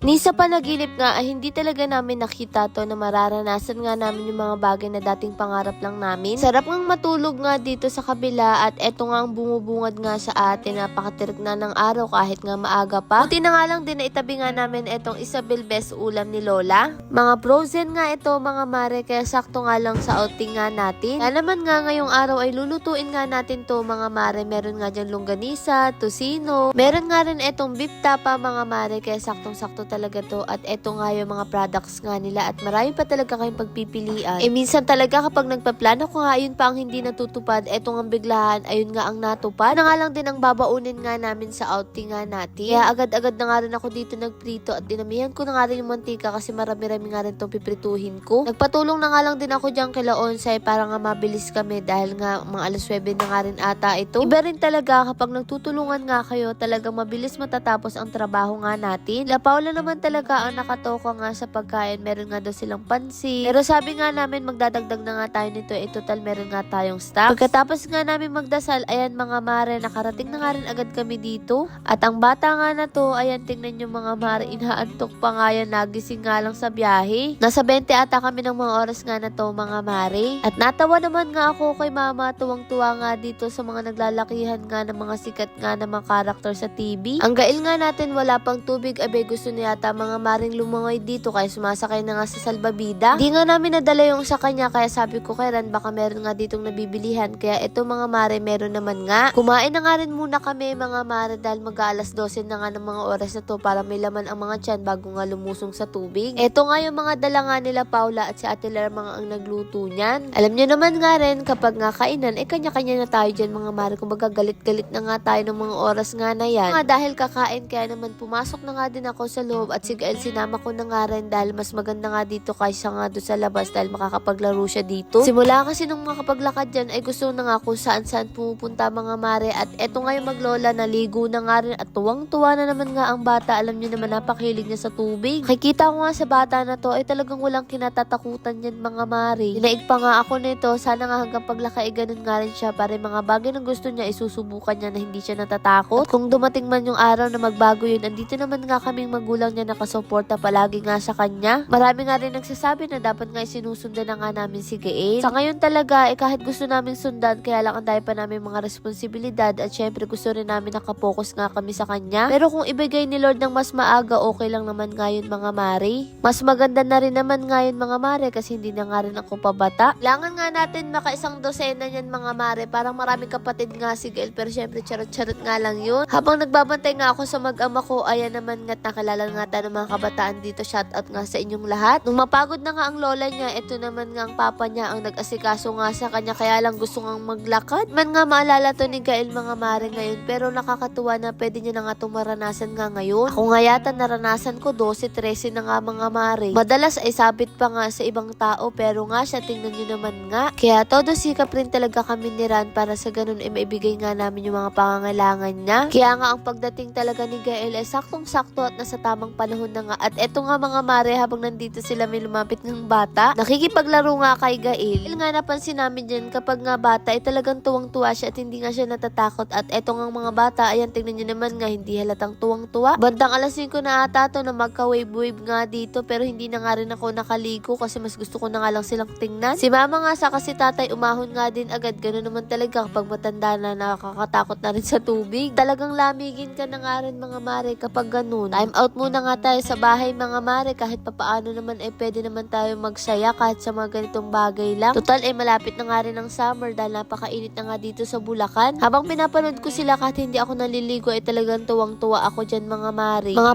Ni sa panaginip nga ay hindi talaga namin nakita to na mararanasan nga namin yung mga bagay na dating pangarap lang namin. Sarap ngang matulog nga dito sa kabila at eto nga ang bumubungad nga sa atin. Napakatirik na ng araw kahit nga maaga pa. Buti na nga lang din na itabi nga namin etong Isabel Best ulam ni Lola. Mga frozen nga ito mga mare kaya sakto nga lang sa outing nga natin. Kaya naman nga ngayong araw ay lulutuin nga natin to mga mare. Meron nga dyan longganisa, tosino. Meron nga rin etong beef tapa mga mare kaya saktong-sakto talaga to at eto nga yung mga products nga nila at marami pa talaga kayong pagpipilian. Minsan talaga kapag nagpaplano ko nga yun pa ang hindi natutupad, eto nga biglahan ayun nga ang natupad. Na nga lang din ang babaunin nga namin sa outing nga natin. Kaya agad-agad na nga rin ako dito nagprito at dinamihan ko na nga rin yung mantika kasi marami-rami nga rin itong piprituhin ko. Nagpatulong na nga lang din ako dyan kila Onsay para nga mabilis kami dahil nga mga alas 9 na nga rin ata ito. Iba rin talaga kapag nagtutulungan nga kayo talagang mabilis matatapos ang trabaho nga natin. La Paula naman talaga ang nakatoka nga sa pagkain. Meron nga daw silang pansit. Pero sabi nga namin magdadagdag na nga tayo nito. Total meron nga tayong stock. Pagkatapos nga namin magdasal, ayan mga mare, nakarating na nga rin agad kami dito. At ang bata nga na to, ayan tingnan nyo mga mare, inaantok pa nga yan. Nagising nga lang sa biyahe. Nasa 20 ata kami ng mga oras nga na to mga mare. At natawa naman nga ako kay mama. Tuwang-tuwa nga dito sa mga naglalakihan nga ng mga sikat nga na mga karakter sa TV. Ang gail nga natin wala pang tubig. Abe gusto niya yata mga maring lumangoy dito kaya sumasakay na nga sa salbabida. Di nga namin nadala yung sa kanya kaya sabi ko kay Ran baka meron nga ditong nabibilihan. Kaya ito mga mare meron naman nga. Kumain na nga rin muna kami mga mare dahil mag-aalas 12 na nga ng mga oras na to para may laman ang mga tiyan bago nga lumusong sa tubig. Ito nga yung mga dala nga nila Paula at si Ate Lar mga ang nagluto niyan. Alam nyo naman nga rin kapag nga kainan kanya-kanya na tayo dyan mga mare. Kumbaga galit-galit na nga tayo ng mga oras nga na yan. Nga dahil kakain kaya naman pumasok na nga din ako sa loob at si Gael sinama ko na nga rin dahil mas maganda nga dito kaysa nga doon sa labas dahil makakapaglaro siya dito. Simula kasi nung makapaglakad dyan ay gusto na nga kung saan-saan pumupunta mga mare at eto nga yung maglola naligo na nga rin at tuwang-tuwa na naman nga ang bata. Alam niyo naman napakahilig niya sa tubig. Nakikita ko nga sa bata na to ay talagang walang kinatatakutan yan mga mare. Dinaig pa nga ako nito sana nga hanggang paglaki ganun nga rin siya para mga bagay na gusto niya isusubukan niya na hindi siya natatakot. At kung dumating man yung araw na magbago yun andito naman nga kaming magulang niya nakasuporta palagi nga sa kanya. Marami nga rin nagsasabi na dapat nga sinusundan na nga namin si Gael. Sa ngayon talaga kahit gusto namin sundan kaya lang ang dahil pa namin mga responsibilidad at syempre gusto rin namin nakapokus nga kami sa kanya. Pero kung ibigay ni Lord ng mas maaga okay lang naman nga yun mga mare. Mas maganda na rin naman nga yun mga mare kasi hindi na nga rin ako pabata. Kailangan nga natin makaisang dosena yan mga mare. Parang maraming kapatid nga si Gael pero syempre charot-charot nga lang yun. Habang nagbabantay nga ako sa mag-ama ko ayan naman nga't nakilala nga tayo ng mga kabataan dito. Shoutout nga sa inyong lahat. Nung mapagod na nga ang lola niya ito naman nga ang papa niya ang nag-asikaso nga sa kanya kaya lang gusto nga maglakad. Man nga maalala to ni Gael mga mare ngayon pero nakakatuwa na pwede niya na nga itong maranasan nga ngayon. Ako nga yata naranasan ko 12-13 na nga mga mare. Madalas ay sabit pa nga sa ibang tao pero nga siya tingnan niyo naman nga. Kaya todo sikap rin talaga kami ni Ran para sa ganun ay maibigay nga namin yung mga pangangailangan niya. Kaya nga ang pagdating talaga ni Gael ay saktong-sakto at nasa tamang panahon na nga. At eto nga mga mare habang nandito sila may lumapit ng bata. Nakikipaglaro nga kay Gael. Dahil nga napansin namin dyan kapag nga bata ay talagang tuwang-tuwa siya at hindi nga siya natatakot. At eto nga mga bata ayan tingnan nyo naman nga hindi halatang tuwang-tuwa. Bandang alas 5 na ata to na magka-wave-wave nga dito pero hindi na nga rin ako nakaligo kasi mas gusto ko na nga lang silang tingnan. Si mama nga sa kasi tatay umahon nga din agad. Ganun naman talaga kapag matanda na nakakatakot na rin sa tubig. Talagang lamigin ka na nga rin mga mare kapag ganun. Time out muna nga tayo sa bahay mga mare kahit papaano naman eh pwede naman tayo magsaya kahit sa mga ganitong bagay lang. Total eh malapit na nga rin ang summer dahil napakainit na nga dito sa Bulacan. Habang pinapanood ko sila kahit hindi ako naliligo ay talagang tuwang-tuwa ako dyan mga mare. Mga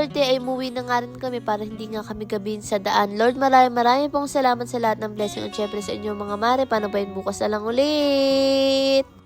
5:30 ay umuwi na nga rin kami para hindi nga kami gabihin sa daan. Lord maraming pong salamat sa lahat ng blessing at syempre sa inyo mga mare. Paano ba yun bukas na lang ulit?